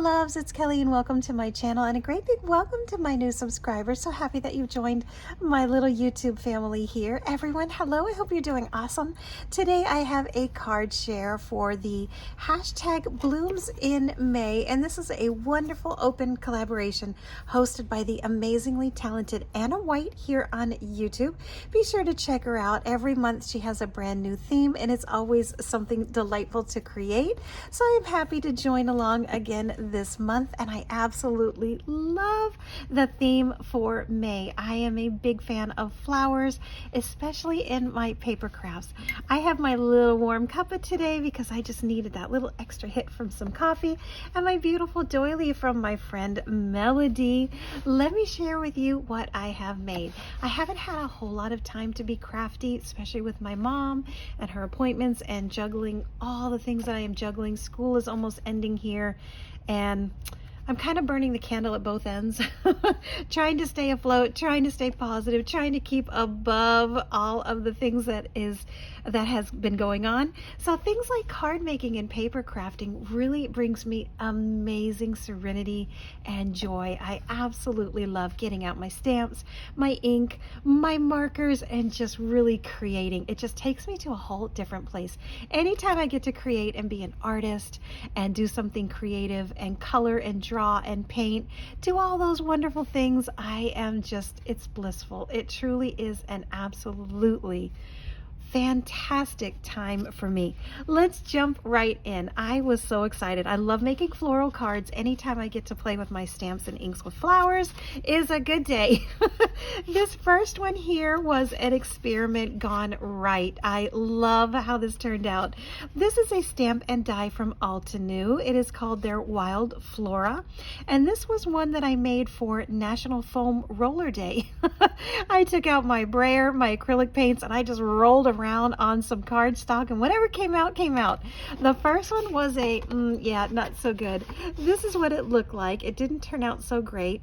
loves, it's Kelly and welcome to my channel and a great big welcome to my new subscribers. So happy that you've joined my little YouTube family here. Everyone, hello, I hope you're doing awesome. Today I have a card share for the hashtag Blooms in May, and this is a wonderful open collaboration hosted by the amazingly talented Anna White here on YouTube. Be sure to check her out. Every month she has a brand new theme and it's always something delightful to create. So I'm happy to join along again this month, and I absolutely love the theme for May. I am a big fan of flowers, especially in my paper crafts. I have my little warm cuppa today because I just needed that little extra hit from some coffee, and my beautiful doily from my friend Melody. Let me share with you what I have made. I haven't had a whole lot of time to be crafty, especially with my mom and her appointments and juggling all the things that I am juggling. School is almost ending here, and I'm kind of burning the candle at both ends, trying to stay afloat, trying to stay positive, trying to keep above all of the things that has been going on. So things like card making and paper crafting really brings me amazing serenity and joy. I absolutely love getting out my stamps, my ink, my markers, and just really creating. It just takes me to a whole different place. Anytime I get to create and be an artist and do something creative and color and draw and paint, do all those wonderful things, it's blissful. It truly is an absolutely fantastic time for me. Let's jump right in. I was so excited. I love making floral cards. Anytime I get to play with my stamps and inks with flowers is a good day. This first one here was an experiment gone right. I love how this turned out. This is a stamp and die from Altenew. It is called their Wild Flora, and this was one that I made for National Foam Roller Day. I took out my brayer, my acrylic paints, and I just rolled around on some cardstock, and whatever came out, came out. The first one was not so good. This is what it looked like. It didn't turn out so great.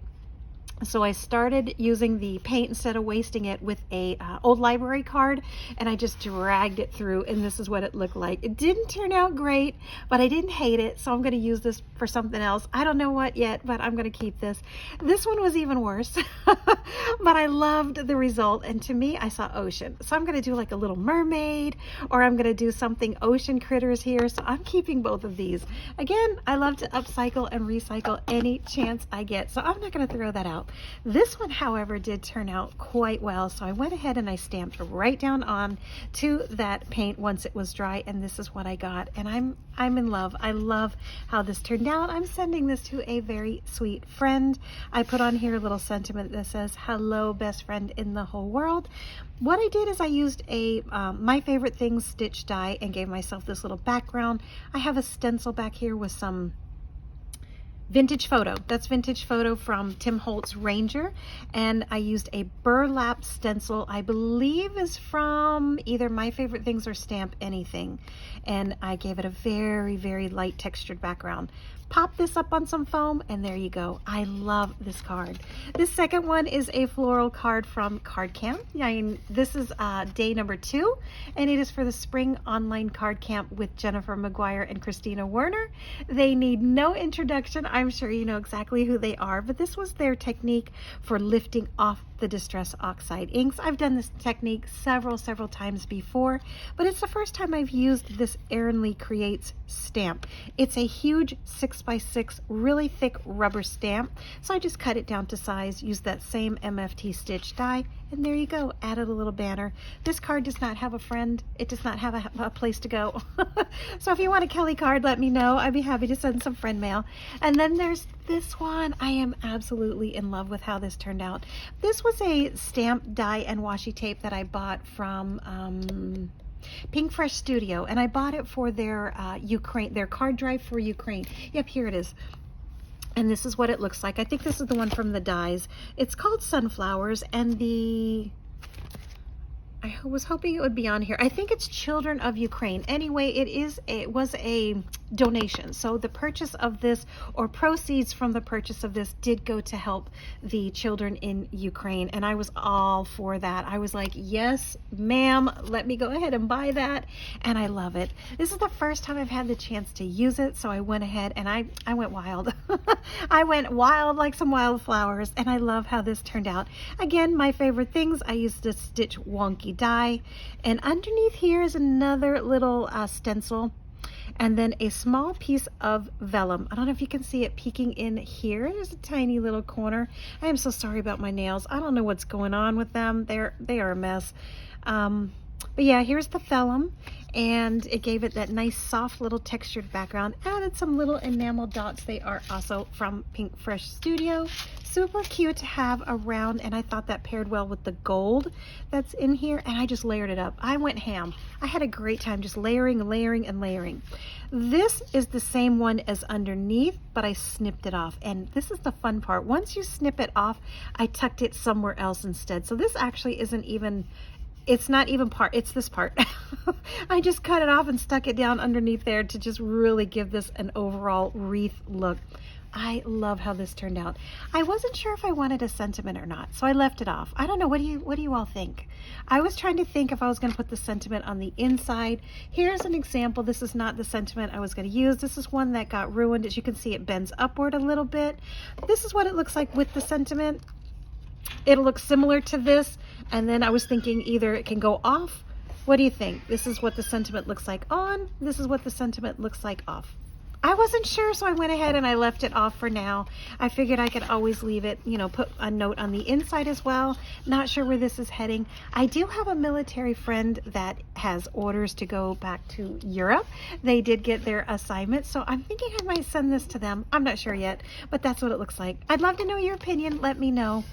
So I started using the paint instead of wasting it with a old library card, and I just dragged it through, and this is what it looked like. It didn't turn out great, but I didn't hate it, so I'm going to use this for something else. I don't know what yet, but I'm going to keep this. This one was even worse, but I loved the result, and to me, I saw ocean. So I'm going to do like a little mermaid, or I'm going to do something ocean critters here, so I'm keeping both of these. Again, I love to upcycle and recycle any chance I get, so I'm not going to throw that out. This one, however, did turn out quite well, so I went ahead and I stamped right down on to that paint once it was dry, and this is what I got, and I'm in love. I love how this turned out. I'm sending this to a very sweet friend. I put on here a little sentiment that says, "Hello, best friend in the whole world." What I did is I used a My Favorite Things stitch die and gave myself this little background. I have a stencil back here with some vintage photo. That's vintage photo from Tim Holtz Ranger, and I used a burlap stencil, I believe is from either My Favorite Things or Stamp Anything, and I gave it a very, very light textured background. Pop this up on some foam, and there you go. I love this card. This second one is a floral card from Card Camp. This is day number 2, and it is for the spring online card camp with Jennifer McGuire and Christina Werner. They need no introduction. I'm sure you know exactly who they are, but this was their technique for lifting off the Distress Oxide inks. I've done this technique several times before, but it's the first time I've used this Erin Lee Creates stamp. It's a huge 6x6 really thick rubber stamp, so I just cut it down to size, used that same MFT stitch die, and there you go. Added a little banner. This card does not have a friend. It does not have a place to go. So if you want a Kelly card, let me know. I'd be happy to send some friend mail. And then there's this one. I am absolutely in love with how this turned out. This was a stamp die and washi tape that I bought from Pink Fresh Studio, and I bought it for their their card drive for Ukraine. Yep, here it is. And this is what it looks like. I think this is the one from the dies. It's called Sunflowers, and I was hoping it would be on here. I think it's Children of Ukraine. Anyway, it was a donation. So the purchase of this, or proceeds from the purchase of this, did go to help the children in Ukraine, and I was all for that. I was like, yes ma'am, let me go ahead and buy that, and I love it. This is the first time I've had the chance to use it, so I went ahead and I went wild. I went wild like some wildflowers, and I love how this turned out. Again, my favorite things, I used to stitch wonky die, and underneath here is another little stencil, and then a small piece of vellum. I don't know if you can see it peeking in here. There's a tiny little corner. I am so sorry about my nails. I don't know what's going on with them. They are a mess. But yeah, here's the vellum, and it gave it that nice soft little textured background. Added some little enamel dots. They are also from Pink Fresh Studio. Super cute to have around, and I thought that paired well with the gold that's in here, and I just layered it up. I went ham. I had a great time just layering and layering and layering. This is the same one as underneath, but I snipped it off, and this is the fun part. Once you snip it off, I tucked it somewhere else instead. So this actually isn't even, it's not even part, it's this part. I just cut it off and stuck it down underneath there to just really give this an overall wreath look. I love how this turned out. I wasn't sure if I wanted a sentiment or not, so I left it off. I don't know, what do you all think? I was trying to think if I was going to put the sentiment on the inside. Here's an example. This is not the sentiment I was going to use. This is one that got ruined. As you can see, it bends upward a little bit. This is what it looks like with the sentiment. It'll look similar to this, and then I was thinking either it can go off. What do you think? This is what the sentiment looks like on. This is what the sentiment looks like off. I wasn't sure, so I went ahead and I left it off for now. I figured I could always leave it, you know, put a note on the inside as well. Not sure where this is heading. I do have a military friend that has orders to go back to Europe. They did get their assignment, so I'm thinking I might send this to them. I'm not sure yet, but that's what it looks like. I'd love to know your opinion. Let me know.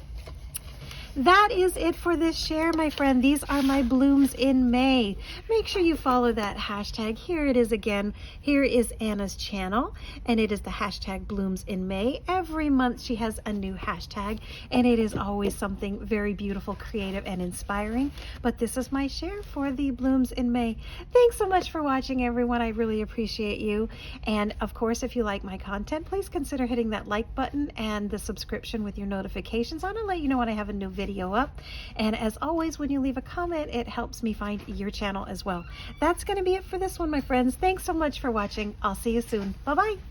That is it for this share, my friend. These are my blooms in May. Make sure you follow that hashtag. Here it is again. Here is Anna's channel, and it is the hashtag blooms in May. Every month she has a new hashtag, and it is always something very beautiful, creative, and inspiring. But this is my share for the blooms in May. Thanks so much for watching, everyone. I really appreciate you. And of course, if you like my content, please consider hitting that like button and the subscription with your notifications on, and let you know when I have a new video up. And as always, when you leave a comment, it helps me find your channel as well. That's going to be it for this one, my friends. Thanks so much for watching. I'll see you soon. Bye-bye.